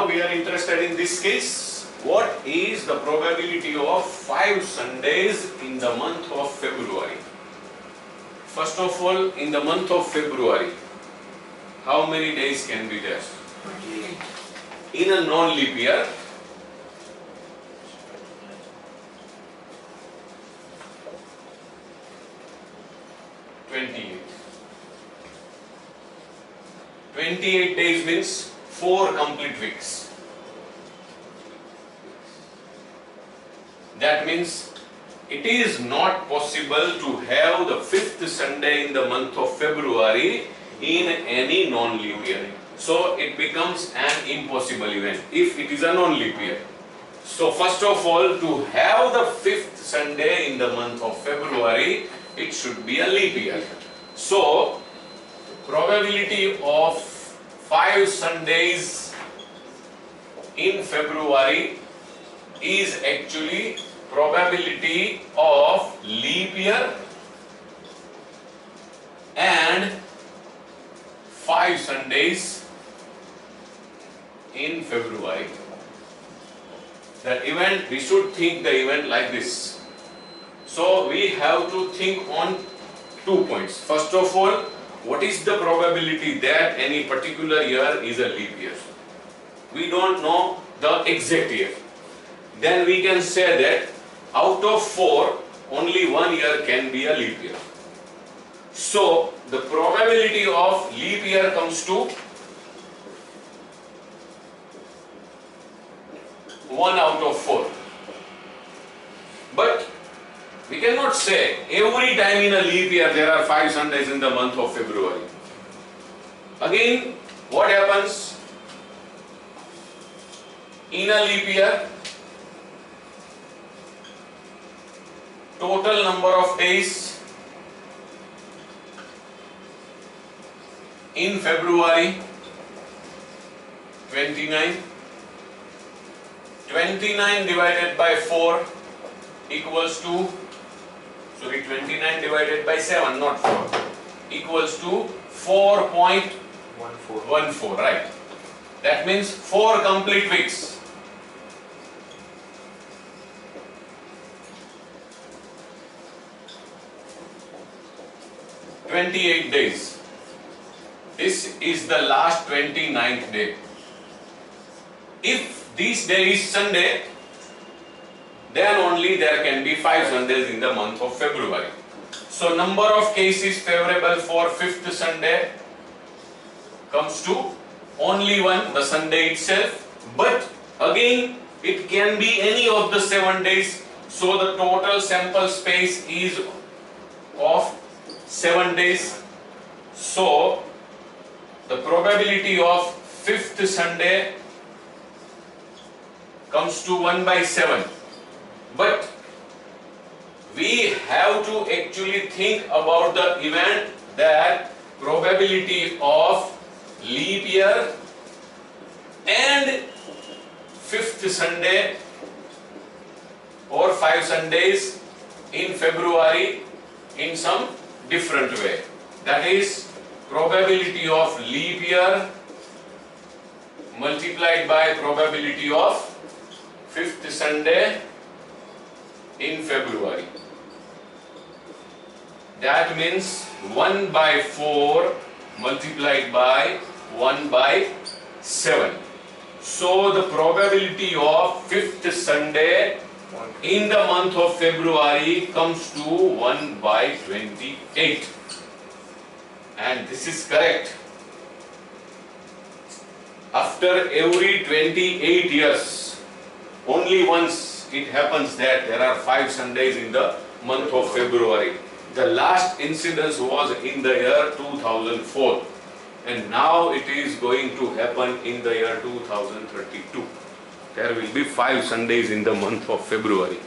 now we are interested in this case. What is the probability of 5 Sundays in the month of February? First of all, in the month of February, how many days can be there? 28. In a non-leap year, (28). 28 days means 4 complete weeks. That means it is not possible to have the 5th Sunday in the month of February in any non-leap year. So it becomes an impossible event if it is a non-leap year. So first of all, to have the 5th Sunday in the month of February, it should be a leap year. So probability of 5 Sundays in February is actually probability of leap year and 5 Sundays in February. The event, we should think the event like this. So we have to think on 2 points. First of all, what is the probability that any particular year is a leap year? We don't know the exact year. Then we can say that out of 4, only 1 year can be a leap year. So the probability of leap year comes to 1 out of 4. But we cannot say every time in a leap year there are 5 Sundays in the month of February. Again, what happens in a leap year? Total number of days in February 29. 29 divided by 4 equals to, 29 divided by 7, not 4, equals to 4.14, right? That means 4 complete weeks. (28 days). This is the last 29th day. If this day is Sunday, then only there can be 5 Sundays in the month of February. So number of cases favorable for 5th Sunday comes to only 1, the Sunday itself. But again, it can be any of the 7 days. So the total sample space is of 7 days. So the probability of 5th Sunday comes to 1 by 7. But we have to actually think about the event that probability of leap year and 5th Sunday or 5 Sundays in February in some different way. That is probability of leap year multiplied by probability of 5th Sunday in February. That means 1 by 4 multiplied by 1 by 7. So the probability of 5th Sunday in the month of February comes to 1 by 28. And this is correct. After every 28 years, only once it happens that there are 5 Sundays in the month of February. The last incidence was in the year 2004, and now it is going to happen in the year 2032. There will be 5 Sundays in the month of February.